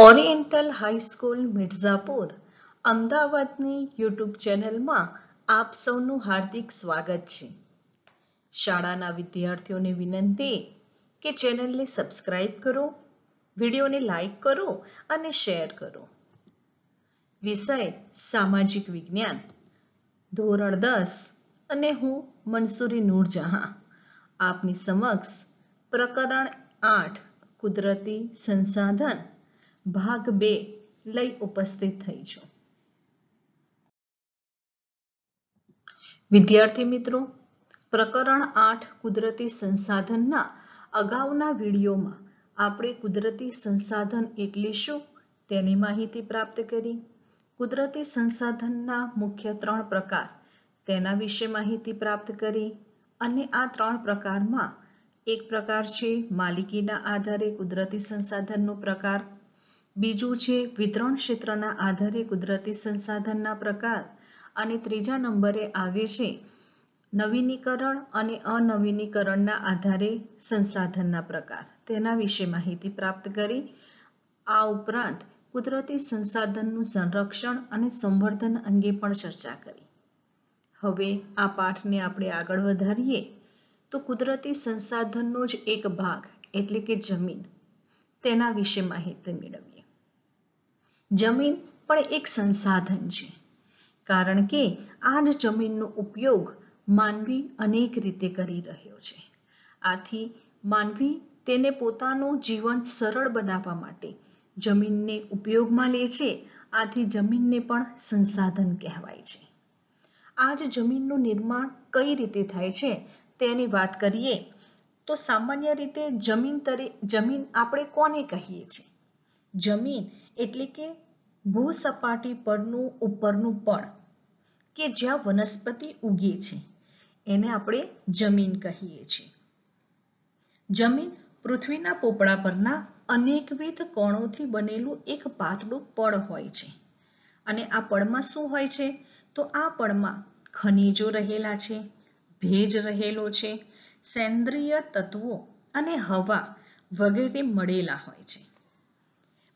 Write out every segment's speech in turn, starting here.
Oriental high school Mirzapur અમદાવાદની YouTube ચેનલમાં આપ સૌનું હાર્દિક સ્વાગત છે. શાળાના વિદ્યાર્થીઓને વિનંતી કે ચેનલને સબસ્ક્રાઇબ કરો, વિડીયોને લાઈક કરો અને શેર કરો. વિષય સામાજિક વિજ્ઞાન, ધોરણ 10 અને હું મનસુરી નૂરજહાં આપની સમક્ષ પ્રકરણ 8 કુદરતી સંસાધન ભાગ 2 લઈ ઉપસ્થિત થઈ છું. વિદ્યાર્થી મિત્રો, પ્રકરણ 8 કુદરતી સંસાધનના અગાઉના વિડીયોમાં આપણે કુદરતી સંસાધન એટલે શું તેની માહિતી પ્રાપ્ત કરી. કુદરતી સંસાધનના મુખ્ય 3 પ્રકાર તેના વિશે માહિતી પ્રાપ્ત કરી અને આ 3 પ્રકારમાં એક પ્રકાર છે માલિકીના આધારે કુદરતી સંસાધનનો પ્રકાર, બીજું છે વિતરણ ક્ષેત્રના આધારે કુદરતી સંસાધનના પ્રકાર અને ત્રીજા નંબરે આવે છે નવીનીકરણ અને અનવીનીકરણના આધારે સંસાધનના પ્રકાર. તેના વિશે માહિતી પ્રાપ્ત કરી. આ ઉપરાંત કુદરતી સંસાધનનું સંરક્ષણ અને સંવર્ધન અંગે પણ ચર્ચા કરી. હવે આ પાઠને આપણે આગળ વધારીએ તો કુદરતી સંસાધનનો જ એક ભાગ એટલે કે જમીન, તેના વિશે માહિતી મેળવીએ. જમીન પણ એક સંસાધન છે, કારણ કે આ જ જમીનનો ઉપયોગ માનવી અનેક રીતે કરી રહ્યો છે. આથી માનવી તેને પોતાનું જીવન સરળ બનાવવા માટે જમીનને ઉપયોગમાં લે છે. આથી જમીનને પણ સંસાધન કહેવાય છે. આ જ જમીનનું નિર્માણ કઈ રીતે થાય છે તેની વાત કરીએ તો સામાન્ય રીતે જમીન આપણે કોને કહીએ છીએ? જમીન એટલે કે ભૂસપાટી પરનું ઉપરનું પડ કે જ્યાં વનસ્પતિ ઉગે છે એને આપણે જમીન કહીએ છીએ. જમીન પૃથ્વીના પોપડા પરના અનેકવિધ કણોથી બનેલું એક પાતળું પડ હોય છે. અને આ પડમાં શું હોય છે? તો આ પડમાં ખનિજો રહેલા છે, ભેજ રહેલો છે, સેન્દ્રિય તત્વો અને હવા વગેરે મળેલા હોય છે.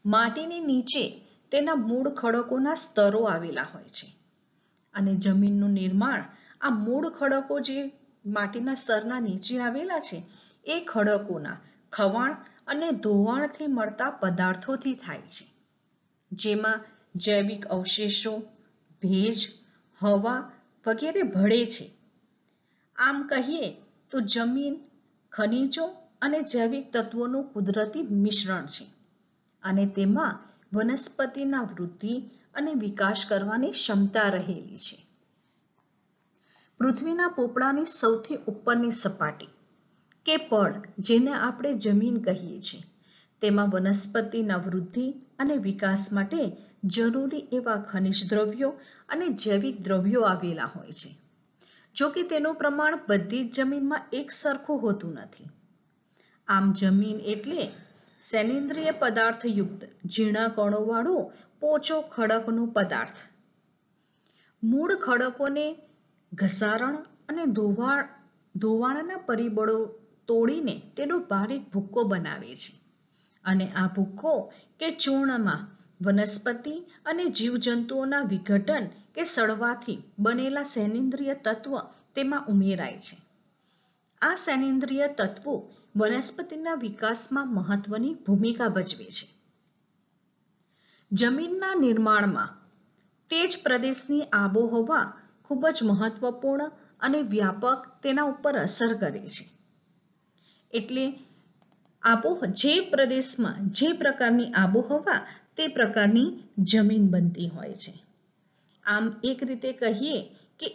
માટીની નીચે તેના મૂળ ખડકોના સ્તરો આવેલા હોય છે. અને જમીનનું નિર્માણ આ મૂળ ખડકો જે માટીના સ્તરના નીચે આવેલા છે એ ખડકોના ખવાણ અને ધોવાણથી મળતા પદાર્થોથી થાય છે, જેમાં જૈવિક અવશેષો, ભેજ, હવા વગેરે ભળે છે. આમ કહીએ તો જમીન ખનિજો અને જૈવિક તત્વોનું કુદરતી મિશ્રણ છે અને તેમાં વનસ્પતિના વૃદ્ધિ અને વિકાસ કરવાની ક્ષમતા રહેલી છે. પૃથ્વીના પોપડાની સૌથી ઉપરની સપાટી કે પડ જેને આપણે જમીન કહીએ છીએ, તેમાં વનસ્પતિના વૃદ્ધિ અને વિકાસ માટે જરૂરી એવા ખનિજ દ્રવ્યો અને જૈવિક દ્રવ્યો આવેલા હોય છે. જો કે તેનું પ્રમાણ બધી જ જમીનમાં એક સરખું હોતું નથી. આમ જમીન એટલે સેન્દ્રિય પદાર્થયુક્ત ઝીણા કણોવાળો પોચો ખડકનો પદાર્થ. મૂળ ખડકોને ઘસારણ અને ધોવાણના પરિબળો તોડીને તેનો બારીક ભૂક્કો બનાવે છે. અને આ ભૂક્કો કે ચૂર્ણમાં વનસ્પતિ અને જીવજંતુઓના વિઘટન કે સડવાથી બનેલા સેન્દ્રિય તત્વ તેમાં ઉમેરાય છે. આ સેન્દ્રિય તત્વો વનસ્પતિના વિકાસમાં મહત્વની ભૂમિકા ભજવે છે. જમીનના નિર્માણમાં તે જ પ્રદેશની આબોહવા ખૂબ જ મહત્વપૂર્ણ અને વ્યાપક તેના ઉપર અસર કરે છે. એટલે જે પ્રદેશમાં જે પ્રકારની આબોહવા તે પ્રકારની જમીન બનતી હોય છે. આમ એક રીતે કહીએ કે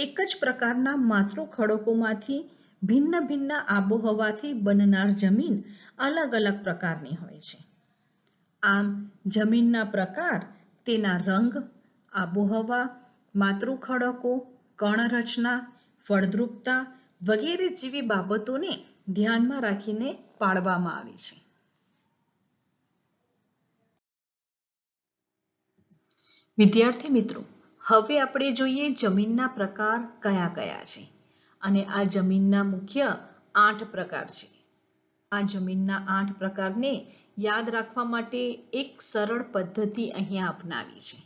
એક જ પ્રકારના માતૃ ખડકોમાંથી ભિન્ન ભિન્ન આબોહવાથી બનનાર જમીન અલગ અલગ પ્રકારની હોય છે. આમ જમીનના પ્રકાર તેના રંગ, આબોહવા, માતૃ ખડકો, કણરચના, ફળદ્રુપતા વગેરે જેવી બાબતોને ધ્યાનમાં રાખીને પાડવામાં આવે છે. વિદ્યાર્થી મિત્રો, હવે આપણે જોઈએ જમીનના પ્રકાર કયા કયા છે. અને આ જમીનના મુખ્ય 8 પ્રકાર છે. આ જમીનના 8 પ્રકારને યાદ રાખવા માટે એક સરળ પદ્ધતિ અહીંયા અપનાવી છે,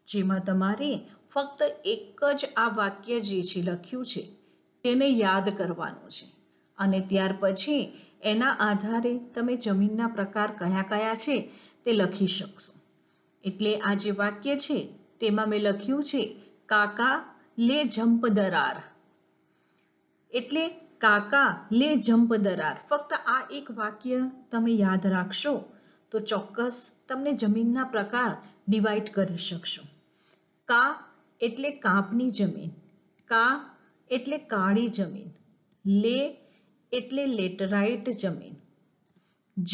જેમાં તમારે ફક્ત એક જ આ વાક્ય જે છે લખ્યું છે તેને યાદ કરવાનું છે અને ત્યાર પછી એના આધારે તમે જમીનના પ્રકાર કયા કયા છે તે લખી શકશો. એટલે આ જે વાક્ય છે તેમાં મેં લખ્યું છે કાકા લે જંપ દરાર. એટલે કાકા લે જંપ દરાર. ફક્ત આ એક વાક્ય તમે યાદ રાખશો તો ચોક્કસ તમને જમીનના પ્રકાર ડિવાઈડ કરી શકશો. કા એટલે કાપની જમીન, કા એટલે કાળી જમીન, લે એટલે લેટરાઇટ જમીન, જ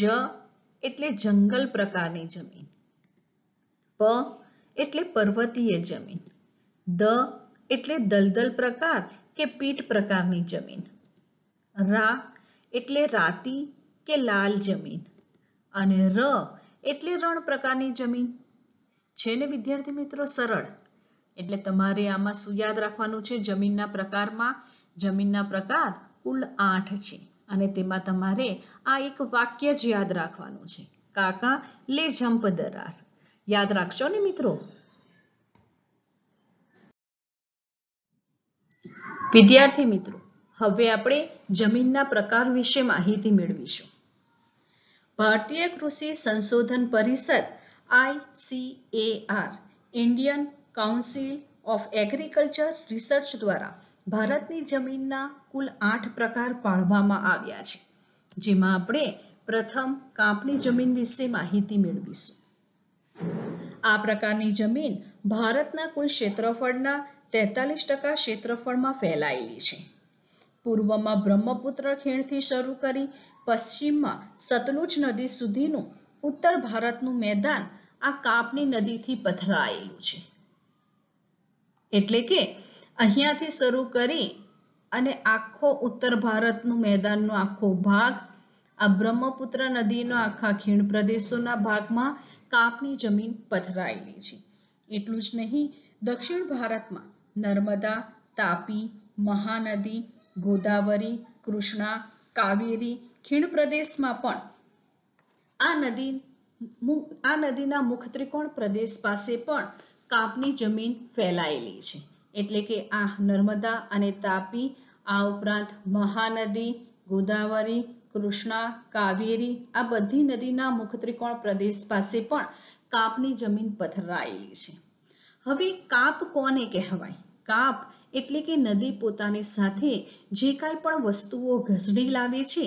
એટલે જંગલ પ્રકારની જમીન, પ એટલે પર્વતીય જમીન, દ એટલે દલદલ પ્રકાર કે પીટ પ્રકારની જમીન, રા એટલે રાતી કે લાલ જમીન અને ર એટલે રણ પ્રકારની જમીન. છે ને વિદ્યાર્થી મિત્રો સરળ? એટલે તમારે આમાં શું યાદ રાખવાનું છે? જમીનના પ્રકારમાં જમીનના પ્રકાર કુલ 8 છે અને તેમાં તમારે આ એક વાક્ય જ યાદ રાખવાનું છે, કાકા લે જંપ દરાર. યાદ રાખશો ને મિત્રો? વિદ્યાર્થી મિત્રો, હવે આપણે જમીનના પ્રકાર વિશે માહિતી મેળવીશું. ભારતીય કૃષિ સંશોધન પરિષદ ICAR Indian council of agriculture research દ્વારા ભારતની જમીનના કુલ 8 પ્રકાર પાડવામાં આવ્યા છે, જેમાં આપણે પ્રથમ કાપની જમીન વિશે માહિતી મેળવીશું. આ પ્રકારની જમીન ભારતના કુલ ક્ષેત્રફળના 43% ક્ષેત્રફળમાં ફેલાયેલી છે. પૂર્વમાં બ્રહ્મપુત્ર ખીણથી શરૂ કરી પશ્ચિમમાં સતલુજ નદી સુધીનું ઉત્તર ભારતનું મેદાન આ કાપની નદીથી પથરાયેલું છે. એટલે કે અહીંયાથી શરૂ કરી અને આખો ઉત્તર ભારતનું મેદાનનો આખો ભાગ આ બ્રહ્મપુત્ર નદીના આખા ખીણ પ્રદેશોના ભાગમાં કાપની જમીન પથરાયેલી છે. એટલું જ નહીં, દક્ષિણ ભારતમાં નર્મદા, તાપી, મહાનદી, ગોદાવરી, કૃષ્ણા, કાવેરી ખીણ પ્રદેશમાં પણ આ નદીના મુખ ત્રિકોણ પ્રદેશ પાસે પણ કાપની જમીન ફેલાયેલી છે. એટલે કે આ નર્મદા અને તાપી, આ ઉપરાંત મહાનદી, ગોદાવરી, કૃષ્ણા, કાવેરી આ બધી નદીના મુખ ત્રિકોણ પ્રદેશ પાસે પણ કાપની જમીન પથરાયેલી છે. હવે કાપ કોને કહેવાય? કાપ એટલે કે નદી પોતાની સાથે જે કાંઈ પણ વસ્તુઓ ઘસડી લાવે છે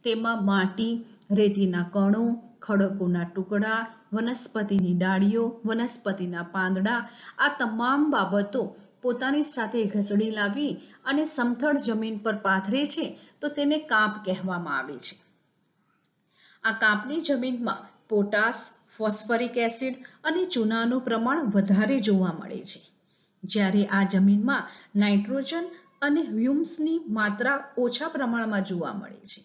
તેમાં માટી, રેતીના કણો, ખડકોના ટુકડા, વનસ્પતિની ડાળીઓ, વનસ્પતિના પાંદડા આ તમામ બાબતો પોતાની સાથે ઘસડી લાવી અને સમથળ જમીન પર પાથરે છે તો તેને કાપ કહેવામાં આવે છે. આ કાપની જમીનમાં પોટાશ, ફોસ્ફરિક એસિડ અને ચૂનાનું પ્રમાણ વધારે જોવા મળે છે, જ્યારે આ જમીનમાં નાઇટ્રોજન અને હ્યુમ્સની માત્રા ઓછા પ્રમાણમાં જોવા મળે છે.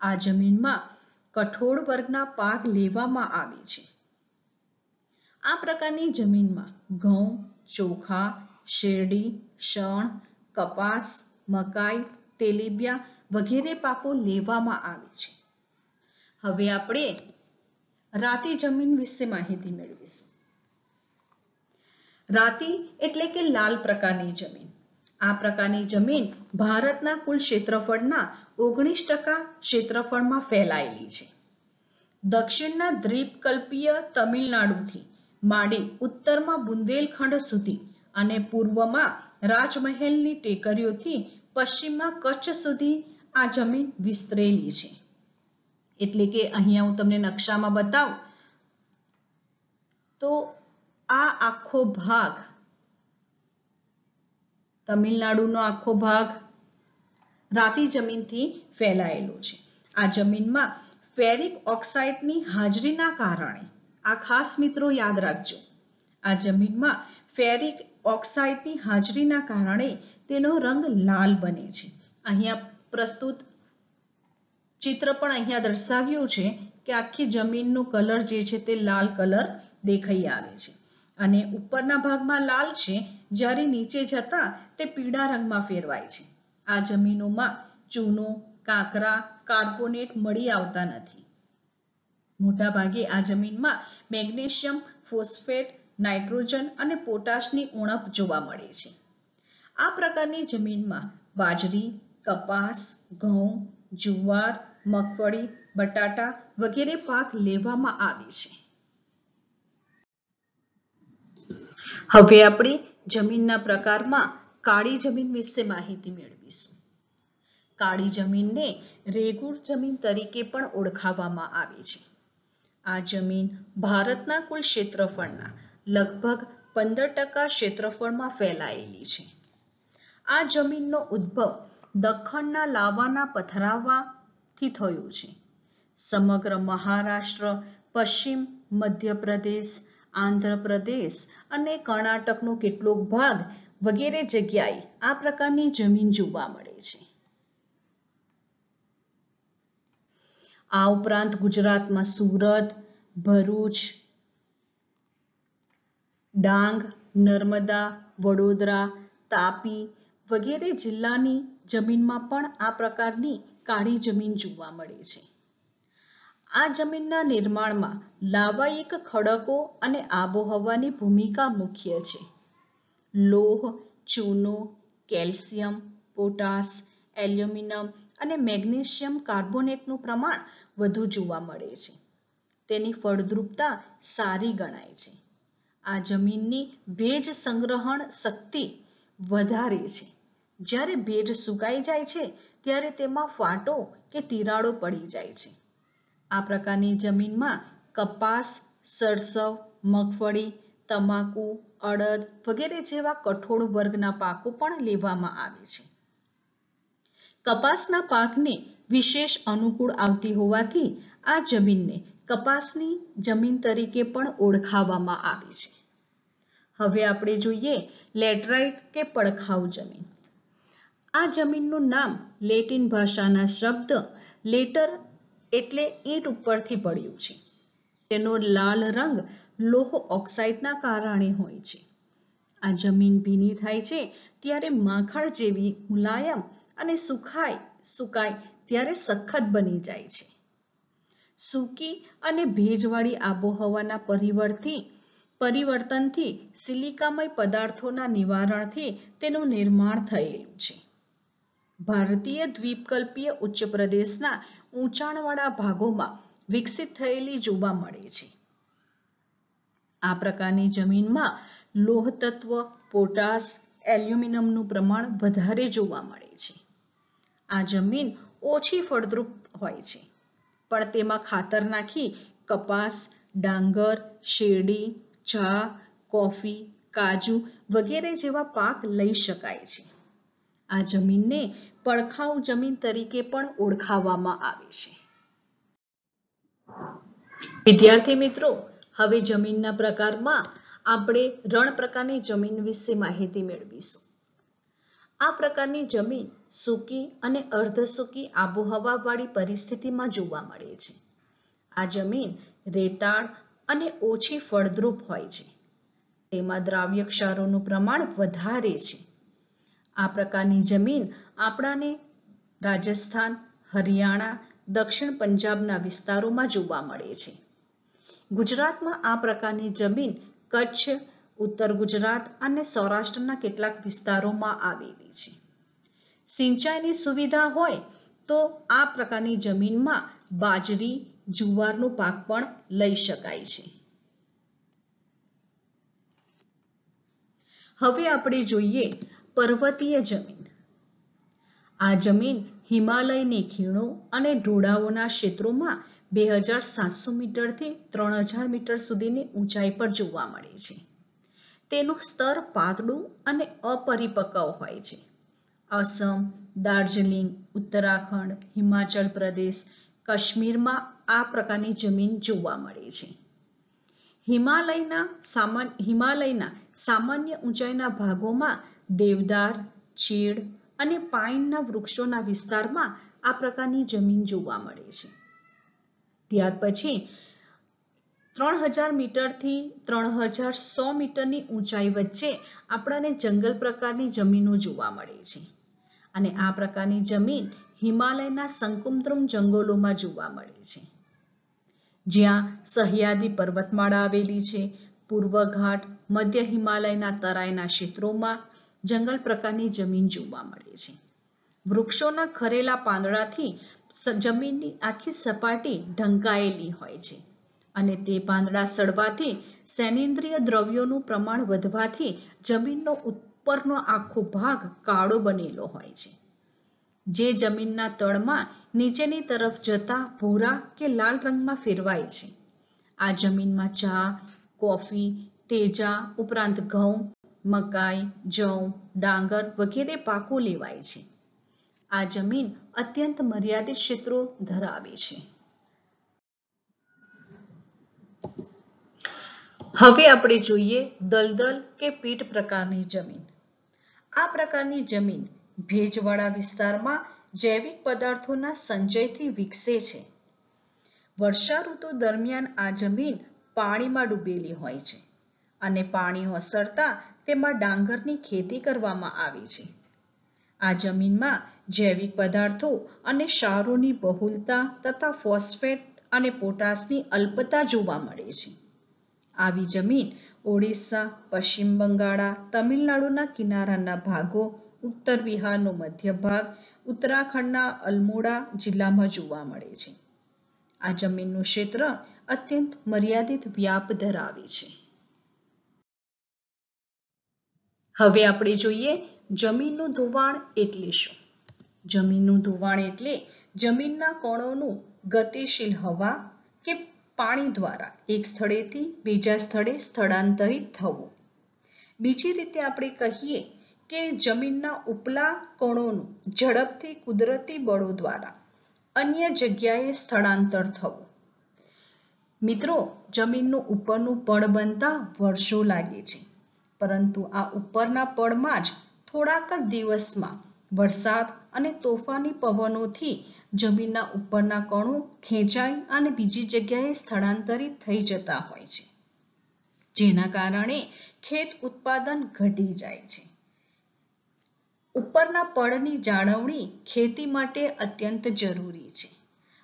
આ જમીનમાં કઠોળ વર્ગના પાક લેવામાં આવે છે. આ પ્રકારની જમીનમાં ઘઉં, ચોખા, શેરડી, શણ, કપાસ, મકાઈ, તેલીબિયાં વગેરે પાકો લેવામાં આવે છે. હવે આપણે રાતી જમીન વિશે માહિતી મેળવીશું. રાતી એટલે કે લાલ પ્રકારની જમીન. આ પ્રકારની જમીન ભારતના કુલ ક્ષેત્રફળના 19% ક્ષેત્રફળમાં ફેલાયેલી છે. દક્ષિણના દ્વીપકલ્પીય તમિલનાડુથી માંડી ઉત્તરમાં બુંદેલખંડ સુધી અને પૂર્વમાં રાજમહેલની ટેકરીઓથી પશ્ચિમમાં કચ્છ સુધી આ જમીન વિસ્તરેલી છે. એટલે કે અહીંયા હું તમને નકશામાં બતાવું તો આ આખો ભાગ તમિલનાડુનો આખો ભાગ રાતી જમીનથી ફેલાયેલો છે. આ જમીનમાં ફેરિક ઓક્સાઇડની હાજરીના કારણે, આ ખાસ મિત્રો યાદ રાખજો, આ જમીનમાં ફેરિક ઓક્સાઇડની હાજરીના કારણે તેનો રંગ લાલ બને છે. અહીંયા પ્રસ્તુત ચિત્ર પણ અહીંયા દર્શાવ્યું છે કે આખી જમીનનો કલર જે છે તે લાલ કલર દેખાઈ આવે છે અને ઉપરના ભાગમાં લાલ છે, જ્યારે નીચે જતા તે પીળા રંગમાં ફેરવાય છે. આ જમીનોમાં ચૂનો, કાંકરા, કાર્બોનેટ મળી આવતા નથી. મોટા ભાગે આ જમીનમાં મેગ્નેશિયમ, ફોસ્ફેટ, નાઇટ્રોજન અને પોટાશની ઉણપ જોવા મળે છે. આ પ્રકારની જમીનમાં બાજરી, કપાસ, ઘઉં, જુવાર, મગફળી, બટાટા વગેરે પાક લેવામાં આવે છે. હવે આપણે જમીનના પ્રકારમાં કાળી જમીન વિશે માહિતી મેળવીશું. કાળી જમીનને રેગૂર જમીન તરીકે પણ ઓળખાવવામાં આવે છે. આ જમીન ભારતના કુલ ક્ષેત્રફળના લગભગ 15% ક્ષેત્રફળમાં ફેલાયેલી છે. આ જમીનનો ઉદ્ભવ દખ્ખણના લાવાના પથરાવાથી થયો છે. સમગ્ર મહારાષ્ટ્ર, પશ્ચિમ મધ્યપ્રદેશ, આંધ્રપ્રદેશ અને કર્ણાટકનો કેટલોક ભાગ વગેરે જગ્યાએ આ પ્રકારની જમીન જોવા મળે છે. આ ઉપરાંત ગુજરાતમાં સુરત, ભરૂચ, ડાંગ, નર્મદા, વડોદરા, તાપી વગેરે જિલ્લાની જમીનમાં પણ આ પ્રકારની કાળી જમીન જોવા મળે છે. આ જમીનના નિર્માણમાં લાવાયિક ખડકો અને આબોહવાની ભૂમિકા મુખ્ય છે. લોહ, ચૂનો, કેલ્શિયમ, પોટાશ, એલ્યુમિનિયમ અને મેગ્નેશિયમ કાર્બોનેટનું પ્રમાણ વધુ જોવા મળે છે. તેની ફળદ્રુપતા સારી ગણાય છે. આ જમીનની ભેજ સંગ્રહણ શક્તિ વધારે છે. જ્યારે ભેજ સુકાઈ જાય છે ત્યારે તેમાં ફાટો કે તિરાડો પડી જાય છે. આ પ્રકારની જમીનમાં કપાસ, સરસવ, મગફળી, તમાકુ, અડદ વગેરે જેવા કઠોળ વર્ગના પાકો પણ લેવામાં આવે છે. કપાસના પાકને વિશેષ અનુકૂળ આવતી હોવાથી આ જમીનને કપાસની જમીન તરીકે પણ ઓળખાવવામાં આવે છે. હવે આપણે જોઈએ લેટરાઇટ કે પડખાઉ જમીન. આ જમીનનું નામ લેટિન ભાષાના શબ્દ લેટર એટલે ઈંટ ઉપરથી પડ્યું છે. તેનો લાલ રંગ લોહ ઓક્સાઇડના કારણે હોય છે. આ જમીન ભીની થાય છે ત્યારે માખણ જેવી મુલાયમ અને સુકાય ત્યારે સખત બની જાય છે. સૂકી અને ભેજવાળી આબોહવાના પરિવર્તનથી સિલિકામય પદાર્થોના નિવારણથી તેનું નિર્માણ થયેલું છે. ભારતીય દ્વીપકલ્પીય ઉચ્ચ પ્રદેશના ઊંચાણવાળા ભાગોમાં વિકસિત થયેલી જોવા મળે છે. આ પ્રકારની જમીનમાં લોહ તત્વ, પોટાશ, એલ્યુમિનિયમનું પ્રમાણ વધારે જોવા મળે છે. આ જમીન ઓછી ફળદ્રુપ હોય છે, પણ તેમાં ખાતર નાખી કપાસ, ડાંગર, શેરડી, ચા, કોફી, કાજુ વગેરે જેવા પાક લઈ શકાય છે. આ જમીનને પડખાઉ જમીન તરીકે પણ ઓળખાવવામાં આવે છે. વિદ્યાર્થી મિત્રો, હવે જમીનના પ્રકારમાં આપણે રણ પ્રકારની જમીન વિશે માહિતી મેળવીશું. આ પ્રકારની જમીન સૂકી અને અર્ધસૂકી આબોહવાવાળી પરિસ્થિતિમાં જોવા મળે છે. આ જમીન રેતાળ અને ઓછી ફળદ્રુપ હોય છે. તેમાં દ્રાવ્ય ક્ષારોનું પ્રમાણ વધારે છે. આ પ્રકારની જમીન આપણાને રાજસ્થાન, હરિયાણા, દક્ષિણ પંજાબના વિસ્તારોમાં જોવા મળે છે. ગુજરાતમાં આ પ્રકારની જમીન કચ્છ, ઉત્તર ગુજરાત અને સૌરાષ્ટ્રના કેટલાક વિસ્તારોમાં આવેલી છે. સિંચાઈની સુવિધા હોય તો આ પ્રકારની જમીનમાં બાજરી, જુવારનો પાક પણ લઈ શકાય છે. હવે આપણે જોઈએ પર્વતીય જમીન. આ જમીન હિમાલયની ખીણો અને ઢોળાવોના ક્ષેત્રોમાં 2700 મીટરથી 3000 મીટર સુધીની ઊંચાઈ પર જોવા મળે છે. તેનું સ્તર પાતળું અને અપરિપક્વ હોય છે. અસમ, દાર્જિલિંગ, ઉત્તરાખંડ, હિમાચલ પ્રદેશ, કાશ્મીરમાં આ પ્રકારની જમીન જોવા મળે છે. હિમાલયના સામાન્ય ઊંચાઈના ભાગોમાં દેવદાર, ચીડ અને પાઇનના વૃક્ષોના વિસ્તારમાં આ પ્રકારની જમીન જોવા મળે છે. ત્યાર પછી 3000 મીટરથી 3100 મીટરની ઊંચાઈ વચ્ચે આપણને જંગલ પ્રકારની જમીનો જોવા મળે છે. અને આ પ્રકારની જમીન હિમાલયના સંકુમદ્રુમ જંગલોમાં જોવા મળે છે, જ્યાં સહ્યાદ્રી પર્વતમાળા આવેલી છે. પૂર્વ ઘાટ, મધ્ય હિમાલયના તરાઈના ક્ષેત્રોમાં જંગલ પ્રકારની જમીન જોવા મળે છે. વૃક્ષોના ખરેલા પાંદડાથી જમીનની આખી સપાટી ઢંકાયેલી હોય છે અને તે પાંદડા સડવાથી સેનેન્દ્રિય દ્રવ્યોનું પ્રમાણ વધવાથી જમીનનો ઉપરનો આખો ભાગ કાળો બનેલો હોય છે, જે જમીનના તળમાં નીચેની તરફ જતા ભૂરા કે લાલ રંગમાં ફેરવાય છે. આ જમીનમાં ચા, કોફી, તેજા ઉપરાંત ઘઉં, મકાઈ, જવ, ડાંગર વગેરે પાકો લેવાય છે. આ જમીન અત્યંત મર્યાદિત ક્ષેત્રો ધરાવે છે. હવે આપણે જોઈએ દલદલ કે પીટ પ્રકારની જમીન. આ પ્રકારની જમીન ભેજવાળા વિસ્તારમાં જૈવિક પદાર્થોના સંચયથી વિકસે છે. વર્ષા ઋતુ દરમિયાન આ જમીન પાણીમાં ડૂબેલી હોય છે અને પાણી ઓસરતા તેમાં ડાંગરની ખેતી કરવામાં આવે છે. આ જમીનમાં જૈવિક પદાર્થો અને ક્ષારોની બહુલતા તથા ફોસ્ફેટ અને પોટાશની અલ્પતા જોવા મળે છે. આવી જમીન ઓડિશા, પશ્ચિમ બંગાળ, તમિલનાડુના કિનારાના ભાગો, ઉત્તર બિહારનો મધ્ય ભાગ, ઉત્તરાખંડના અલ્મોડા જિલ્લામાં જોવા મળે છે. આ જમીનનું ક્ષેત્ર અત્યંત મર્યાદિત વ્યાપ ધરાવે છે. હવે આપણે જોઈએ જમીનનું ધોવાણ એટલે શું. જમીનનું ધોવાણ એટલે જમીનના કણોનું ગતિશીલ હવા કે પાણી દ્વારા એક સ્થળેથી બીજા સ્થળે સ્થળાંતરિત થવું. બીજી રીતે આપણે કહીએ કે જમીનના ઉપલા કણોનું ઝડપથી કુદરતી બળો દ્વારા અન્ય જગ્યાએ સ્થળાંતર થવું. મિત્રો, જમીનનું ઉપરનું પડ બનતા વર્ષો લાગે છે, પરંતુ આ ઉપરના પડમાં જ થોડાક જ દિવસમાં વરસાદ અને તોફાની પવનોથી જમીનના ઉપરના કણો ખેંચાઈ અને બીજી જગ્યાએ સ્થળાંતરિત થઈ જતા હોય છે, જેના કારણે ખેત ઉત્પાદન ઘટી જાય છે. ઉપરના પડની જાળવણી ખેતી માટે અત્યંત જરૂરી છે.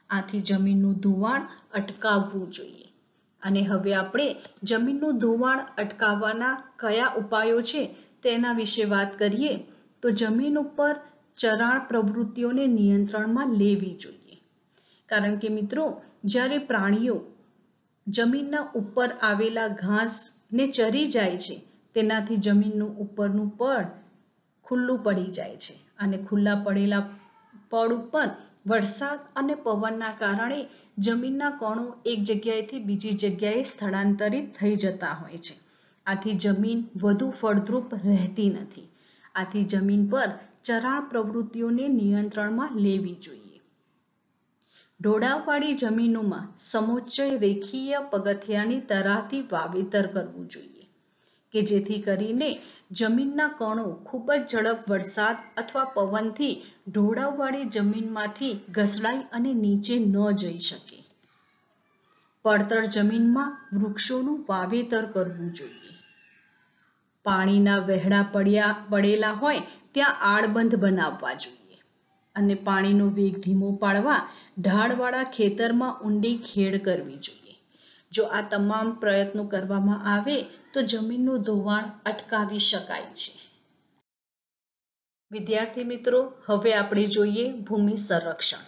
આથી જમીનનું ધોવાણ અટકાવવું જોઈએ. અને હવે આપણે જમીનનું ધોવાણ અટકાવવાના કયા ઉપાયો છે તેના વિશે વાત કરીએ તો જમીન ઉપર ચરાણ પ્રવૃત્તિઓને નિયંત્રણમાં લેવી જોઈએ. કારણ કે મિત્રો, જ્યારે પ્રાણીઓ જમીનના ઉપર આવેલા ઘાસને ચરી જાય છે, તેનાથી જમીનનું ઉપરનું પડ ખુલ્લું પડી જાય છે અને ખુલ્લા પડેલા પડ ઉપર વરસાદ અને પવનના કારણે જમીનના કણો એક જગ્યાએથી બીજી જગ્યાએ સ્થળાંતરિત થઈ જતા હોય છે. આથી જમીન વધુ ફળદ્રુપ રહેતી નથી. આથી જમીન પર ચરાણ પ્રવૃત્તિઓને નિયંત્રણમાં લેવી જોઈએ. ઢોળાવવાળી જમીનોમાં સમોચ્ચ રેખીય પગથિયાની તરાહથી વાવેતર કરવું જોઈએ કે જેથી કરીને જમીનના કણો ખૂબ જ ઝડપ વરસાદ અથવા પવનથી ઢોળાવવાળી જમીનમાંથી ઘસડાઈ અને નીચે ન જઈ શકે. પડતર જમીનમાં વૃક્ષોનું વાવેતર કરવું જોઈએ. પાણીના વહેડા પડેલા હોય ત્યાં આળબંધ બનાવવા જોઈએ અને પાણીનો વેગ ધીમો પાડવા ઢાળવાળા ખેતરમાં ઊંડી ખેડ કરવી જોઈએ. જો આ તમામ પ્રયત્નો કરવામાં આવે તો જમીનનું ધોવાણ અટકાવી શકાય છે. વિદ્યાર્થી મિત્રો, હવે આપણે જોઈએ ભૂમિ સંરક્ષણ.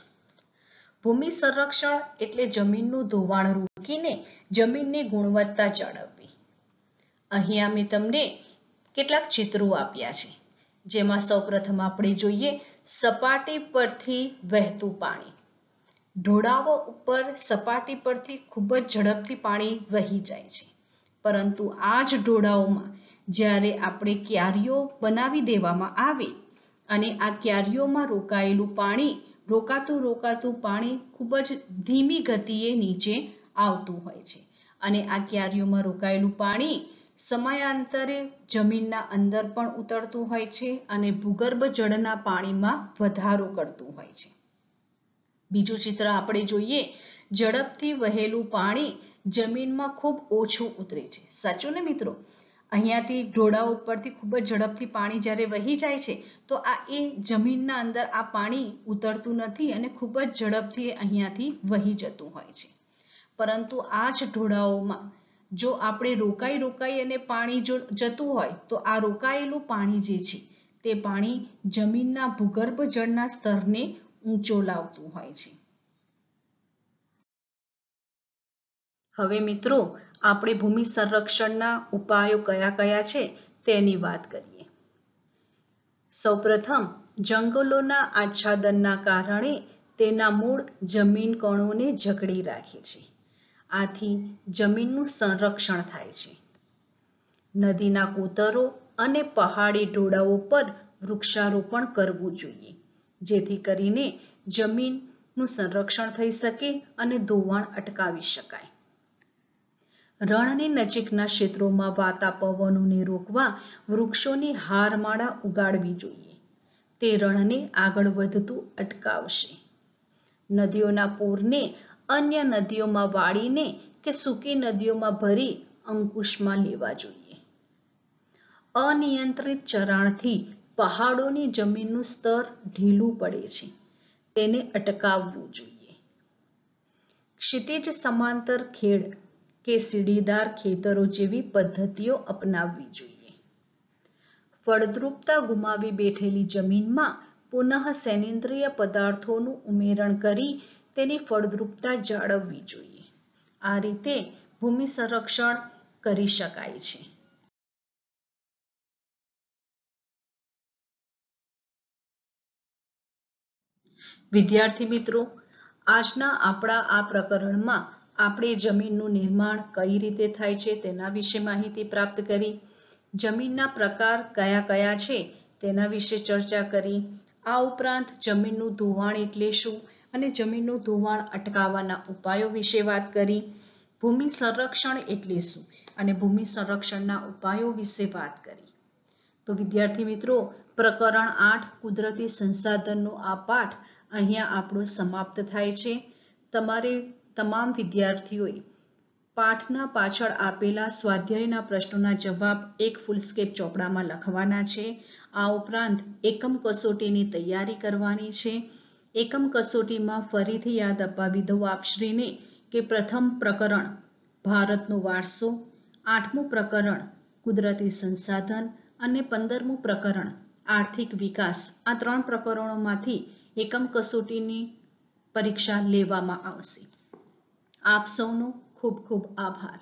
ભૂમિ સંરક્ષણ એટલે જમીનનું ધોવાણ રોકીને જમીનની ગુણવત્તા જાળવવી. અહીંયા મેં તમને કેટલાક ચિત્રો આપ્યા છે, જેમાં સૌપ્રથમ આપણે જોઈએ સપાટી પરથી વહેતું પાણી. ઢોળાવો ઉપર સપાટી પરથી ખૂબ જ ઝડપથી પાણી વહી જાય છે, પરંતુ આ જ ઢોળાવોમાં જ્યારે આપણે ક્યારીઓ બનાવી દેવામાં આવે અને આ ક્યારીઓમાં રોકાતું પાણી ખૂબ જ ધીમી ગતિએ નીચે આવતું હોય છે અને આ ક્યારીઓમાં રોકાયેલું પાણી સમયાંતરે જમીનના અંદર પણ ઉતરતું હોય છે અને ભૂગર્ભ જળના પાણીમાં વધારો કરતું હોય છે. બીજું ચિત્ર આપણે જોઈએ ઝડપથી વહેલું પાણી જમીનમાં ખૂબ ઓછું ઉતરે છે. સાચું ને મિત્રો? અહીંયાથી ઢોળાવ ઉપરથી ખૂબ જ ઝડપથી પાણી જ્યારે વહી જાય છે તો આ એ જમીનના અંદર આ પાણી ઉતરતું નથી અને ખૂબ જ ઝડપથી અહીંયાથી વહી જતું હોય છે. પરંતુ આ જ ઢોળાવોમાં જો આપણે રોકાઈ અને પાણી જો જતું હોય તો આ રોકાયેલું પાણી જે છે તે પાણી જમીનના ભૂગર્ભ જળના સ્તરને ઊંચો લાવતું હોય છે. હવે મિત્રો આપણે ભૂમિ સંરક્ષણના ઉપાયો કયા કયા છે તેની વાત કરીએ. સૌપ્રથમ જંગલોના આચ્છાદનના કારણે તેના મૂળ જમીન કણોને જકડી રાખે છે. આથી જમીનનું સંરક્ષણ થાય છે. નદીના કોતરો અને પહાડી ઢોળાવો પર વૃક્ષારોપણ કરવું જોઈએ, જેથી કરીને જમીનનું સંરક્ષણ થઈ શકે અને ધોવાણ અટકાવી શકાય. રણની નજીકના ક્ષેત્રોમાં વાતા પવનોને રોકવા વૃક્ષોની હારમાળા ઉગાડવી જોઈએ. તે રણને આગળ વધતું અટકાવશે. નદીઓના પૂરને અન્ય નદીઓમાં વાળીને કે સૂકી નદીઓમાં ભરી અંકુશમાં લેવા જોઈએ. અનિયંત્રિત ચરાણથી પહાડોની જમીનનું સ્તર ઢીલું પડે છે, તેને અટકાવવું જોઈએ. ક્ષિતિજ સમાંતર ખેડ કે સીડીદાર ખેતરો જેવી પદ્ધતિઓ અપનાવવી જોઈએ. ફળદ્રુપતા ગુમાવી બેઠેલી જમીનમાં પુનઃ સેન્દ્રિય પદાર્થોનું ઉમેરણ કરી તેની ફળદ્રુપતા જાળવવી જોઈએ. આ રીતે ભૂમિ સંરક્ષણ કરી શકાય છે. વિદ્યાર્થી મિત્રો, આજના આપણા આ પ્રકરણમાં આપણે જમીનનું નિર્માણ કઈ રીતે થાય છે તેના વિશે માહિતી પ્રાપ્ત કરી. જમીનના પ્રકાર કયા કયા છે તેના વિશે ચર્ચા કરી. આ ઉપરાંત જમીનનું ધોવાણ એટલે શું અને જમીનનું ધોવાણ અટકાવવાના ઉપાયો વિશે વાત કરી. ભૂમિ સંરક્ષણ એટલે શું અને ભૂમિ સંરક્ષણના ઉપાયો વિશે વાત કરી. તો વિદ્યાર્થી મિત્રો, પ્રકરણ 8 કુદરતી સંસાધનનો આ પાઠ અહીંયા આપણો સમાપ્ત થાય છે. તમારે તમામ વિદ્યાર્થીઓએ પાઠના પાછળ આપેલા સ્વાધ્યાયના પ્રશ્નોના જવાબ એક ફૂલસ્કેપ ચોપડામાં લખવાના છે. આ ઉપરાંત એકમ કસોટીની તૈયારી કરવાની છે. એકમ કસોટીમાં ફરીથી યાદ અપાવી દઉં આપશ્રીને કે પ્રથમ પ્રકરણ ભારતનો વારસો, 8મું પ્રકરણ કુદરતી સંસાધન અને 15મું પ્રકરણ આર્થિક વિકાસ, આ 3 પ્રકરણોમાંથી એકમ કસોટીની પરીક્ષા લેવામાં આવશે. આપ સૌનો ખૂબ ખૂબ આભાર.